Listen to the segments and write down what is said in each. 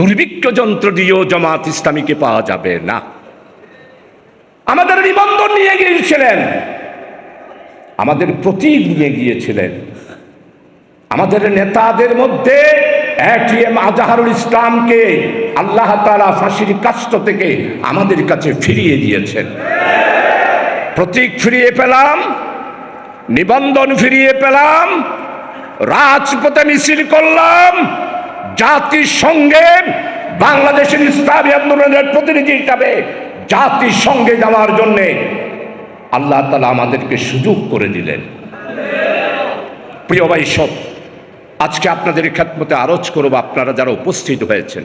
দুর্ভিক্ষ যন্ত্র দিয়েও জামাত ইসলামীকে পাওয়া যাবে না। আমাদের নিবন্ধন নিয়ে গিয়েছিলেন, আমাদের প্রতীক নিয়ে গিয়েছিলেন, আমাদের নেতাদের মধ্যে এটিএম আজহারুল ইসলামকে আল্লাহ তাআলা ফাঁসির কাষ্ঠ থেকে আমাদের কাছে ফিরিয়ে দিয়েছেন। প্রতীক ফিরিয়ে পেলাম, নিবন্ধন ফিরিয়ে পেলাম, রাজপথে মিছিল করলাম, জাতিসংঘের বাংলাদেশের ইসলামী আন্দোলনের প্রতিনিধি হিসাবে জাতিসংঘে যাওয়ার জন্যে আল্লাহ তাআলা আমাদেরকে সুযোগ করে দিলেন। প্রিয় ভাই সব, আজকে আপনাদের খেদমতে আরজ করব, আপনারা যারা উপস্থিত হয়েছেন,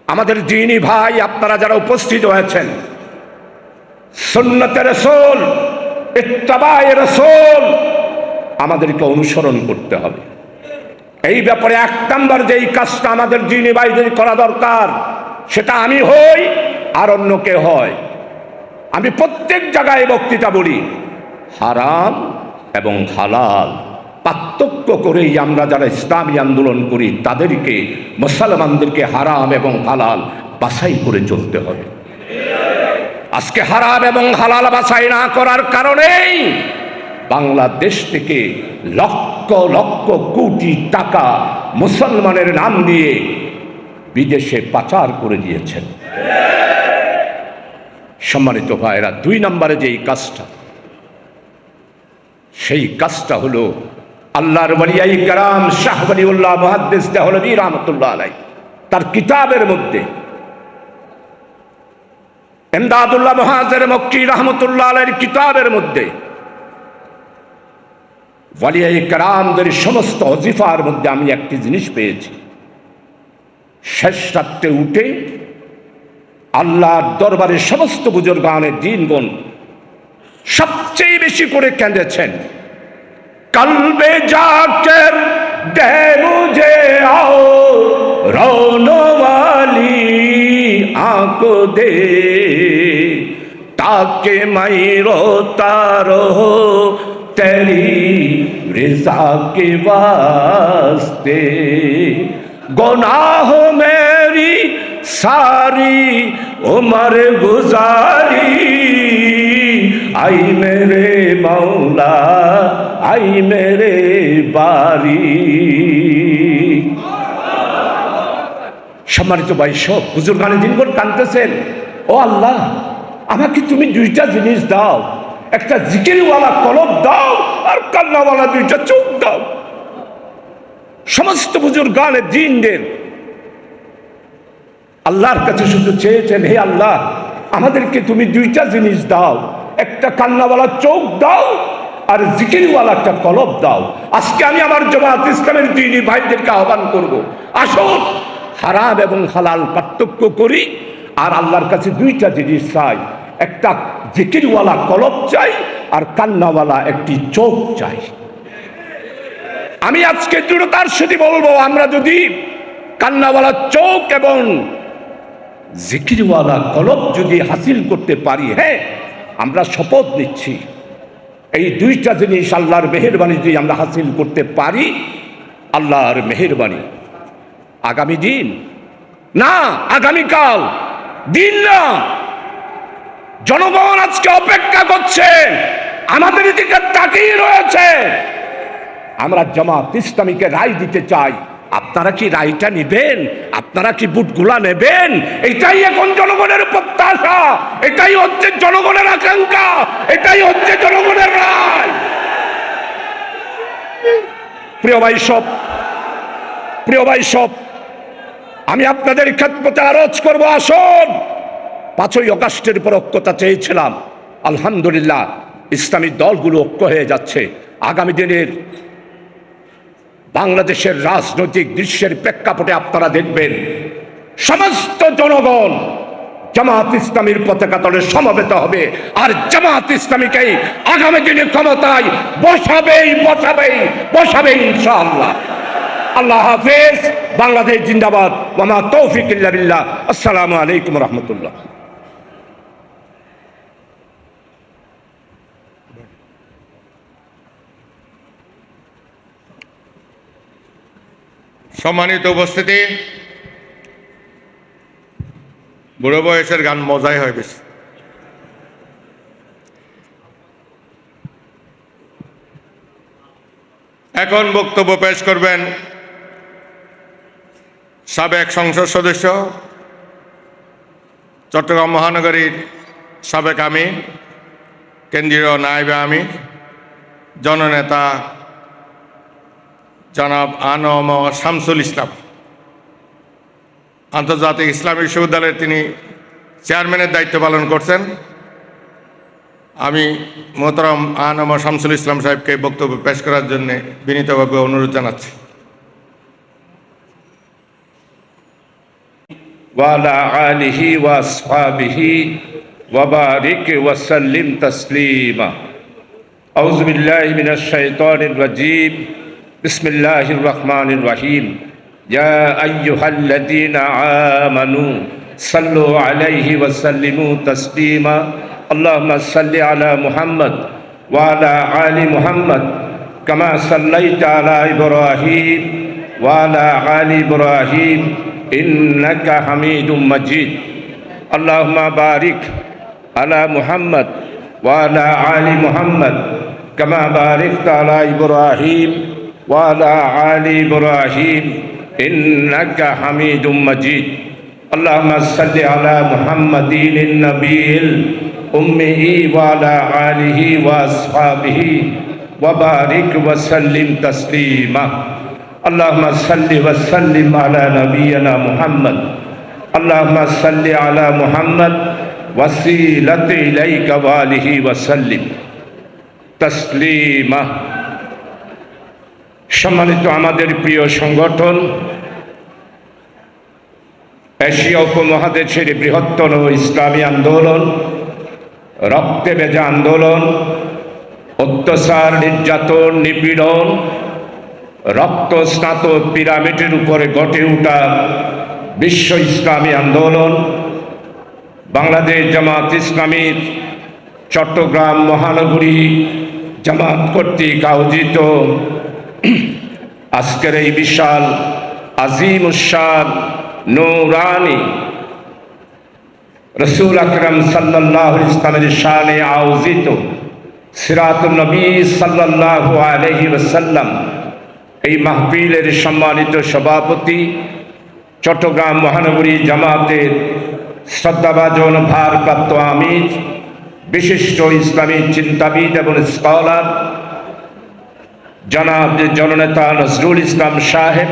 আমাদের দ্বীনী ভাই আপনারা যারা উপস্থিত হয়েছেন, সুন্নতে রাসূল, ইত্তেবায়ে রাসূল আমাদেরকে অনুসরণ করতে হবে। এই ব্যাপারে এক নাম্বার যেই কাজটা আমাদের দ্বীনী ভাইদের করা দরকার, সেটা আমি হই আর অন্য কে হয়। আমি প্রত্যেক জায়গায় বক্তৃতা বলি, হারাম এবং হালাল পার্থক্য করেই আমরা যারা ইসলামী আন্দোলন করি তাদেরকে, মুসলমানদেরকে হারাম এবং হালাল বাছাই করে চলতে হবে। আজকে হারাম এবং হালাল বাছাই না করার কারণেই বাংলাদেশ থেকে লক্ষ লক্ষ কোটি টাকা মুসলমানের নাম দিয়ে বিদেশে পাচার করে দিয়েছেন। সম্মানিত ভাইরা, 2 নম্বরে যেই কাজটা, সেই কাজটা হলো আল্লাহর ওলিয়ায়ে কেরাম শাহ ওলিউল্লাহ মুহাদ্দিস দেহলভী রাহমাতুল্লাহ আলাইহি তার কিতাবের মধ্যে, ইমদাদুল্লাহ মুহাজির মক্কি রাহমাতুল্লাহ আলাইহির কিতাবের মধ্যে ওলিয়ায়ে কেরামদের সমস্ত ওজিফার মধ্যে আমি একটি জিনিস পেয়েছি। শেষ রাত্রে উঠে আল্লাহর দরবারে সমস্ত বুজুর্গানে দ্বীনগণ সবচেয়ে বেশি করে কেঁদেছেন, কলবে জাকের দে মুঝে আও রৌনওয়ালি আঁকো দে তাকে মাই রোতা রহো তেরি রিজা के वास्ते गुनाह मेरी सारी उम्र गुजारी आई मेरे मौला आई मेरे बारी। সম্মানিত ভাই সব, বুজুর্গানে দিনগণ কাঁদতেছেন, ও আল্লাহ আমাকে তুমি 2টা জিনিস দাও, একটা জিকিরওয়ালা কলব দাও আর কান্নাওয়ালা 2টা চোখ দাও। সমস্ত বুজুর্গানে দ্বীনদের আল্লাহর কাছে শুধু চেয়েছেন, হে আল্লাহ আমাদেরকে তুমি 2টা জিনিস দাও, একটা কান্নাওয়ালা চোখ দাও আর জিকিরওয়ালা একটা কলব দাও। আজকে আমি আমার জামাত ইসলামের দ্বীনী ভাইদেরকে আহ্বান করব, আসুন হারাম এবং হালাল পার্থক্য করি আর আল্লাহর কাছে 2টা জিনিস চাই, একটা জিকিরওয়ালা কলব চাই আর কান্নাওয়ালা একটি চোখ চাই। আমি আজকে দৃঢ়তার সাথে বলবো, আমরা যদি কান্নাওয়ালা চোখ এবং জিকিরওয়ালা কলব যদি হাসিল করতে পারি, হ্যাঁ আমরা শপথ নিচ্ছি এই 2টা জিনিস আল্লাহর মেহেরবানি যদি আমরা হাসিল করতে পারি, আল্লাহর মেহেরবানি আগামী দিন না, আগামীকাল দিন না, জনগণ আজকে অপেক্ষা করছে, আমাদের দিকে তাকিয়ে রয়েছে। আমরা জামাত ইসলামীকে রায় দিতে চাই, আপনারা কি রায়টা নেবেন? আপনারা কি বুটগুলা নেবেন? এটাই এখন জনগণের প্রত্যাশা, এটাই হচ্ছে জনগণের আকাঙ্ক্ষা, এটাই হচ্ছে জনগণের রায়। প্রিয় ভাই সব, প্রিয় ভাই সব, আমি আপনাদের খেদমতে আরজ করব, আসুন 5ই আগস্টের পর ঐক্যতা চেয়েছিলাম, আলহামদুলিল্লাহ ইসলামী দলগুলো ঐক্য হয়ে যাচ্ছে। আগামী দিনের বাংলাদেশের রাজনৈতিক দৃশ্যের প্রেক্ষাপটে আপনারা দেখবেন সমস্ত জনগণ জামাত ইসলামীর পতাকা তলে সমবেত হবে আর জামাত ইসলামীকেই আগামী দিনে ক্ষমতায় বসাবেই বসাবেই বসাবেই ইনশাআল্লাহ। আল্লাহ হাফেজ। বাংলাদেশ জিন্দাবাদ। ওয়া মা তৌফিক ইল্লা বিল্লাহ। আসসালামু আলাইকুম ওয়া রাহমাতুল্লাহ। সম্মানিত উপস্থিতি, বুড়ো বয়সের গান মজাই হয় বেশি। এখন বক্তব্য পেশ করবেন সাবেক সংসদ সদস্য, চট্টগ্রাম মহানগরীর সাবেক আমির, কেন্দ্রীয় নায়েবে আমির, জননেতা জনাব আনম শামসুল ইসলাম। আন্তর্জাতিক ইসলামী বিশ্ববিদ্যালয়ের তিনি চেয়ারম্যানের দায়িত্ব পালন করছেন। আমি মোহতারাম আনম শামসুল ইসলাম সাহেবকে বক্তব্য পেশ করার জন্য বিনীতভাবে অনুরোধ জানাচ্ছি। ওয়ালা আলিহি ওয়া আসহাবিহি ওয়া বারিক ওয়া সাল্লিম তাসলিমা। আউযু বিল্লাহি মিনাশ শাইতানির রাজীম। বিসমিল্লাহির রহমানির রহিম। ইয়া আইয়ুহাল্লাযীনা আমানু সাল্লু আলাইহি ওয়া সাল্লিমু তাসলিমা। আল্লাহুম্মা সাল্লি আলা মুহাম্মদ ওয়া আলা আলি মুহাম্মদ কামা সাল্লাইতা আলা ইব্রাহিম ওয়া আলা আলি ইব্রাহিম ইন্নাকা হামিদুম মাজিদ। আল্লাহুম্মা বারিক আলা মুহাম্মদ ওয়া আলা আলি মুহাম্মদ কামা বারাকতা আলা ইব্রাহিম ওয়া আলা আলি ইব্রাহিম ইন্নাকা হামিদুম মাজিদ। আল্লাহুম্মা সাল্লি আলা মুহাম্মাদিন নবিয়্যিল উম্মি ওয়া আলা আলিহি ওয়া আসহাবিহি ওয়া বারিক ওয়া সাল্লিম তাসলিমা। اللهم صل وسلم على نبينا محمد اللهم صل على محمد وسيلة إليك وآله وسلم تسليما। সম্মানিত আমাদের প্রিয় সংগঠন, এশিয়া উপমহাদেশের বৃহত্তর ইসলামী আন্দোলন, রক্তে ভেজা আন্দোলন, অত্যাচার, নির্যাতন, নিপীড়ন, রক্ত স্নাত পিরামিডের উপরে গড়ে ওঠা বিশ্ব ইসলামী আন্দোলন, বাংলাদেশ জামাত ইসলামীর চট্টগ্রাম মহানগরী জামাত কর্তৃক আয়োজিত আজকের এই বিশাল আজিম উশান নূরানি রসুল আকরাম সাল্লাল্লাহু আলাইহি ওয়াসাল্লামের শানে আয়োজিত সিরাতুন নবী সাল্লাল্লাহু আলাইহি ওয়াসাল্লাম এই মাহফিলের সম্মানিত সভাপতি, চট্টগ্রাম মহানগরী জামাতের শ্রদ্ধাভাজন ভারপ্রাপ্ত আমির, বিশিষ্ট ইসলামী চিন্তাবিদ এবং স্কলার জনাব জননেতা নজরুল ইসলাম সাহেব,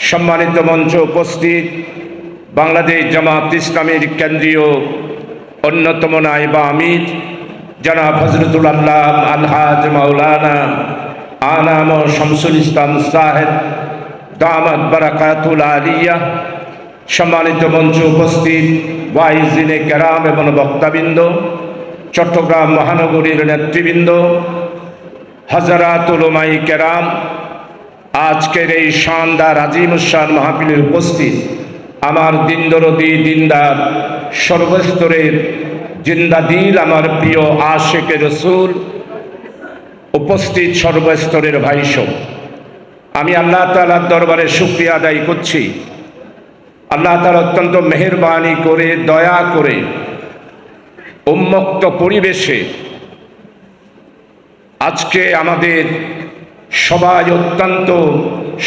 সম্মানিত মঞ্চে উপস্থিত বাংলাদেশ জামাত ইসলামীর কেন্দ্রীয় অন্যতম নায়েবে আমির জনাব হযরতুল আল্লাহ আলহাজ মাওলানা আনাম শামসুল ইসলাম সাহেব দামাত বারাকাতুল আলিয়া, সম্মানিত মঞ্চে উপস্থিত ওয়াইজিনে কেরাম এবং বক্তাবৃন্দ, চট্টগ্রাম মহানগরীর নেতৃবৃন্দ, হযরাত উলামায়ে কেরাম, আজকের এই শানদার আজিম উশান মাহফিলে উপস্থিত আমার দিনদরদি দিনদার সর্বস্তরের জিন্দাদিল, আমার প্রিয় আশিকে রসুল, উপস্থিত সর্বস্তরের ভাইসব, আমি আল্লাহ তাআলার দরবারে শুকরিয়া আদায় করছি। আল্লাহ তাআলা অত্যন্ত মেহেরবানি করে, দয়া করে উন্মুক্ত পরিবেশে আজকে আমাদের সবাই অত্যন্ত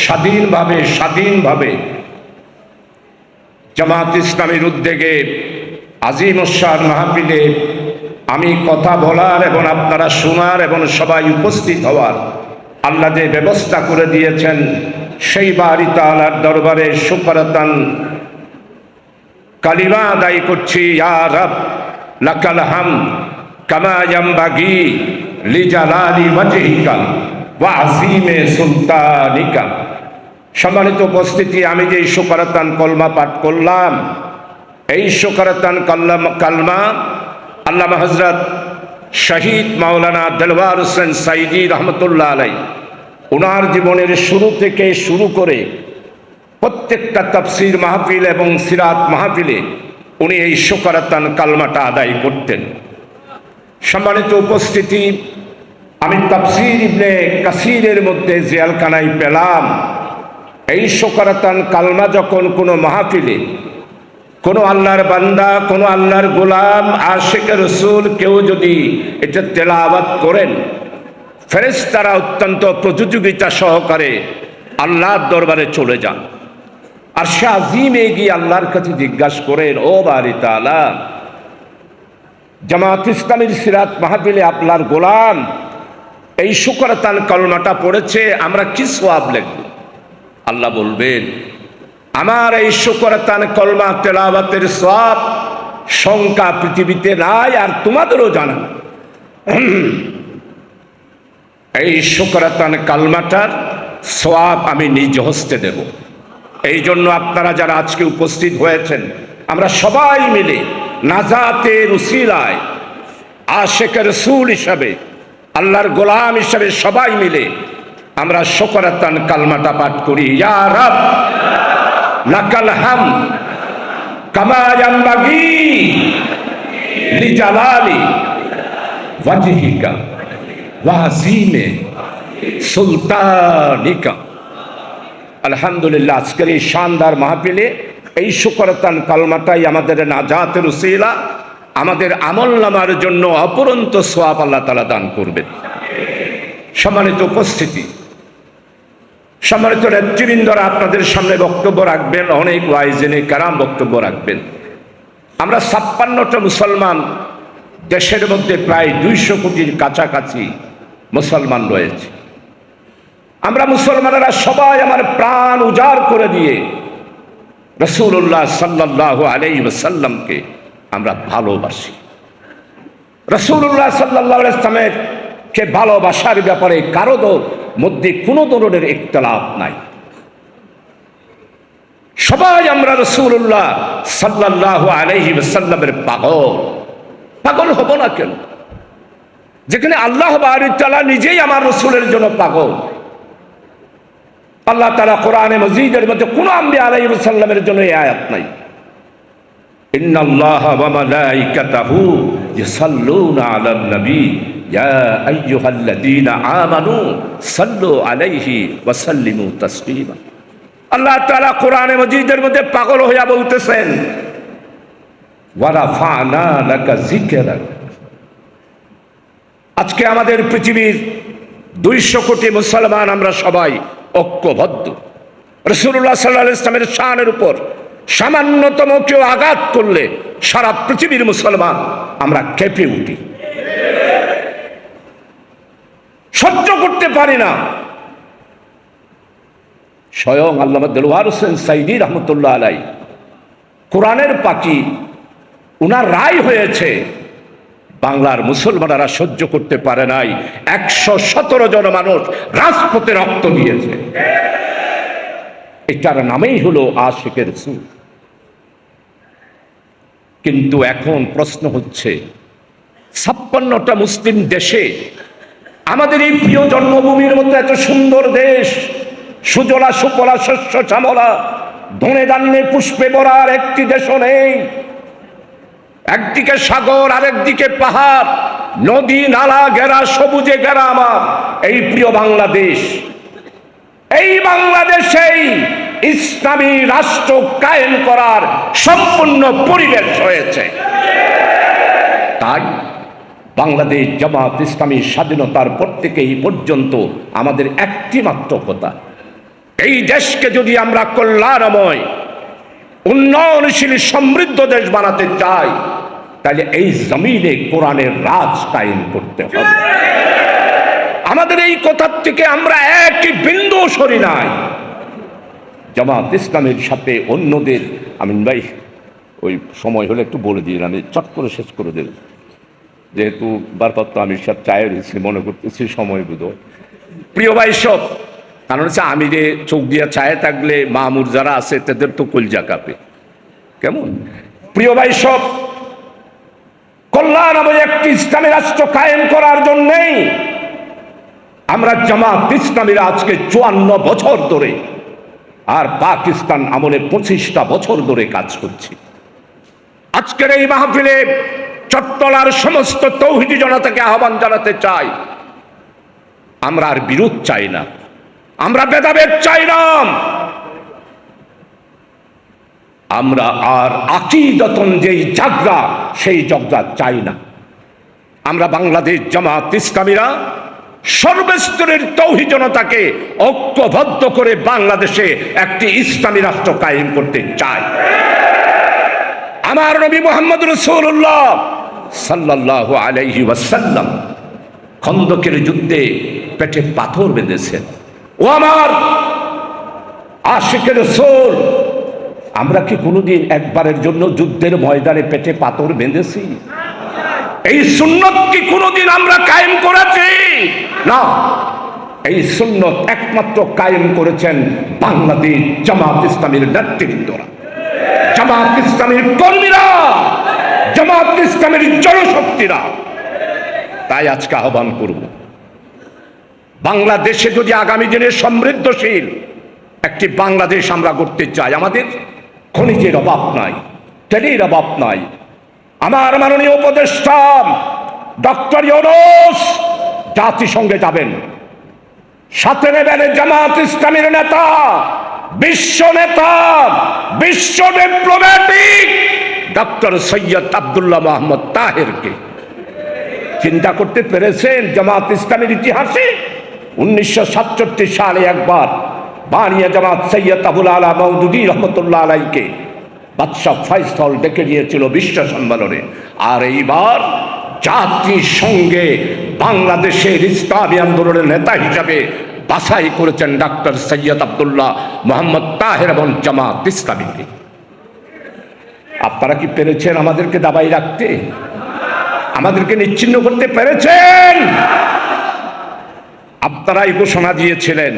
স্বাধীনভাবে জামাত ইসলামীর উদ্যোগে আজিম উশান মাহফিলে আমি কথা বলার এবং আপনারা শোনার এবং সবাই উপস্থিত হওয়ার আল্লাহ যে ব্যবস্থা করে দিয়েছেন, সেই বাড়ি তাআলার দরবারে শুকরাতান কালিমা আদায় করছি। ইয়া রব লাকাল হামদ কামা ইয়ামবাগি লিজালালি ওয়াজহিকা ওয়া আযীমে সুলতানিকা। সম্মানিত উপস্থিতি, আমি যে শুকরাতান কলমা পাঠ করলাম, এই শুকরাতান কালমা আল্লামা হযরত শহীদ মাওলানা দেলওয়ার হোসেন সাইদি রহমতুল্লাহ আলাই ওনার জীবনের শুরু থেকে শুরু করে প্রত্যেকটা তাফসীর মাহফিল এবং সিরাত মাহফিলে উনি এই শুকরাতান কালমাটা আদায় করতেন। সম্মানিত উপস্থিতি, আমি তাফসীর ইবনে কাসিরের মধ্যে জিয়ালখানায় পেলাম, এই শুকরাতান কালমা যখন কোনো মাহফিলে কোন আল্লাহর বান্দা, কোন আল্লাহর গোলাম, আশিকে রাসূল কেউ যদি এটা তেলাওয়াত করেন, ফেরেশতারা অত্যন্ত প্রতিযোগিতা সহকারে আল্লাহর দরবারে চলে যান। আর সে আজিমে গিয়ে আল্লাহর কাছে জিজ্ঞাসা করেন, ও বারি তাআলা, জামাত ইসলামীর সিরাত মাহফিলে আপনার গোলাম এই শুকরাতান কলমাটা পড়েছে, আমরা কি সওয়াব লিখব? আল্লাহ বলবেন, আমার এই শুকরাতান কলমা তেলাওয়াতের সওয়াব সংখ্যা পৃথিবীতে নাই, আর তোমাদেরও জানা না। এই শুকরাতান কালমাটার সওয়াব আমি নিজ হস্তে দেব। এই জন্য আপনারা যারা আজকে উপস্থিত হয়েছেন, আমরা সবাই মিলে নাজাতের উসিলায় আশিকে রাসূল হিসাবে, আল্লাহর গোলাম হিসাবে সবাই মিলে আমরা শুকরাতান কালমাটা পাঠ করি। ইয়া রাব লাকাল হামদ কামা ইয়ানবাগি লিজালালি ওয়াজহিকা ওয়া আযীমি সুলতানিকা। আলহামদুলিল্লাহ, আজকের এই শানদার মাহফিলে এই শুকরাতান কালমাটাই আমাদের নাজাতের উসিলা, আমাদের আমলনামার জন্য অপরন্ত সওয়াব আল্লাহ তাআলা দান করবেন। সম্মানিত উপস্থিতি, সম্মানিত নেতৃবৃন্দরা আপনাদের সামনে বক্তব্য রাখবেন, অনেক ওয়াইজিনে কেরাম বক্তব্য রাখবেন। আমরা 56টা মুসলমান, দেশের মধ্যে প্রায় 200 কোটির কাছাকাছি মুসলমান রয়েছে। আমরা মুসলমানেরা সবাই আমার প্রাণ উজাড় করে দিয়ে রাসূলুল্লাহ সাল্লাল্লাহু আলাইহি ওয়াসাল্লামকে আমরা ভালোবাসি। রাসূলুল্লাহ সাল্লাল্লাহু আলাইহি ওয়াসাল্লামের কে ভালোবাসার ব্যাপারে কারো মধ্যে কোনো ধরনের ইখতিলাফ নাই। সবাই আমরা রাসূলুল্লাহ সাল্লাল্লাহু আলাইহি ওয়াসাল্লামের পাগল। পাগল হব না কেন? যেখানে আল্লাহ বারি তাআলা নিজেই আমার রাসূলের জন্য পাগল। আল্লাহ তাআলা কোরআনে মাজিদের মধ্যে কোন আম্বিয়া আলাইহিস সালামের জন্য এই আয়াত নাই, ইন্নাল্লাহা ওয়া মালাইকাতাহু ইউসাল্লুনা আলান নবী ইয়া আইয়ুহাল্লাযীনা আমানু সাল্লু আলাইহি ওয়া সাল্লিমু তাসলিমা। আল্লাহ তাআলা কোরআনে মাজিদের মধ্যে পাগল হইয়া বলতেছেন, ওয়া রাফা'না লাকা যিকরাক। আজকে আমাদের পৃথিবীর 200 কোটি মুসলমান আমরা সবাই ঐক্যবদ্ধ। রাসূলুল্লাহ সাল্লাল্লাহু আলাইহি ওয়াসাল্লামের শানের উপর সামান্যতম কেউ আঘাত করলে সারা পৃথিবীর মুসলমান আমরা কেঁপে উঠি, সহ্য করতে পারি না। স্বয়ং আল্লামা দেলোয়ার হোসেন সাইদী রহমতুল্লাহ আলাইহি কোরআনের পাখি, উনার রায় হয়েছে বাংলার মুসলমানেরা সহ্য করতে পারে নাই, 117 জন মানুষ রাজপথে রক্ত দিয়েছে। এটার নামেই হলো আশিকে রাসূল। কিন্তু এখন প্রশ্ন হচ্ছে, 56টা মুসলিম দেশে আমাদের এই প্রিয় জন্মভূমির মধ্যে এত সুন্দর দেশ, সুজলা সুফলা শস্য শ্যামলা ধনে ধান্যে পুষ্পে ভরা আর একটি দেশও নেই। একদিকে সাগর, আরেকদিকে পাহাড়, নদী নালা ঘেরা, সবুজে ঘেরা আমার এই প্রিয় বাংলাদেশ। এই বাংলাদেশেই ইসলামী রাষ্ট্র কায়েম করার সম্পূর্ণ পরিবেশ হয়েছে। তাই বাংলাদেশ জামাত ইসলামী স্বাধীনতার পর থেকে এই পর্যন্ত আমাদের একটি মাত্র কথা, এই দেশকে যদি আমরা কল্যাণময় উন্নয়নশীল সমৃদ্ধ দেশ বানাতে চাই, তাহলে এই জমিনে কোরআনের রাজ কায়েম করতে হবে। আমাদের এই কথার থেকে আমরা একই বিন্দু সরি নাই। জামাত ইসলামের সাথে অন্যদের, আমিন ভাই ওই সময় হলে একটু বলে দিন, আমি চট করে শেষ করে দিলাম, যেহেতু বারপাত্র আমি সব চায় রয়েছি, মনে করতেছি সময় বুধ। প্রিয় ভাই সব, কারণ হচ্ছে আমি যে চোখ দিয়া চায়ে থাকলে মামুর যারা আছে তাদের তো কলজা কাঁপে। কেমন? প্রিয় ভাই সব, কল্যাণময় একটি ইসলামী রাষ্ট্র কায়েম করার জন্যেই আমরা জামাত ইসলামীরা আজকে 54 বছর ধরে, আর পাকিস্তান আমলে 25টা বছর ধরে কাজ করছি। আজকের এই মাহফিলে চট্টলার সমস্ত তৌহিদি জনতাকে আহ্বান জানাতে চাই, আমরা আর বিরোধ চাই না, আমরা ভেদাভেদ চাই না। আমরা আর আকীদাতন যেই ঝগড়া সেই ঝগড়া চাই না। আমরা বাংলাদেশ জামাত ইসলামীরা সর্বস্তরের তৌহিদ জনতাকে ঐক্যবদ্ধ করে বাংলাদেশে একটি ইসলামী রাষ্ট্র কায়েম করতে চাই। আমার নবী মুহাম্মদ রাসূলুল্লাহ সাল্লাল্লাহু আলাইহি ওয়াসাল্লাম খন্দকের যুদ্ধে পেটে পাথর বেঁধেছেন। ও আমার আশিকের রাসূল, আমরা কি কোনোদিন একবারের জন্য যুদ্ধের ময়দানে পেটে পাথর বেঁধেছি? এই সুন্নত কি কোনোদিন আমরা কায়েম করেছি? না, এই সুন্নত একমাত্র কায়েম করেছেন বাংলাদেশ জামাত ইসলামীর নেতৃত্বরা, জামাত ইসলামীর কর্মীরা, জামাত ইসলামীর জনশক্তিরা। তাই আজকে আহ্বান করব, বাংলাদেশে যদি আগামী দিনে সমৃদ্ধশীল একটি বাংলাদেশ আমরা করতে চাই, আমাদের খনিজের অভাব নাই, তেলের অভাব নাই। আমার মাননীয় উপদেষ্টা ডক্টর ইউনূস জাতিসংঘে যাবেন, সাথে নেবেন জামাত ইসলামীর নেতা, বিশ্ব নেতা, বিশ্ব ডিপ্লোম্যাটিক ডক্টর সৈয়দ আব্দুল্লাহ মোহাম্মদ তাহেরকে। চিন্তা করতে পেরেছেন জামাত ইসলামের ইতিহাসে 1967 সালে একবার বানিয়া জামাত সৈয়দ আবুল আলা মওদুদী রহমতুল্লাহ আলাইকে বাদশাহ ফয়সাল ডেকে নিয়েছিল বিশ্ব সম্মেলনে। আর এইবার জাতিসংঘে বাংলাদেশের ইসলামী আন্দোলনের নেতা হিসাবে বাছাই করেছেন ডক্টর সৈয়দ আব্দুল্লাহ মোহাম্মদ তাহের এবং জামাত ইসলামীকে। আপনারা কি পেরেছেন আমাদেরকে দাবাই রাখতে? আমাদেরকে নিচ্ছিন্ন করতে পেরেছেন? আপনারাই ঘোষণা দিয়েছিলেন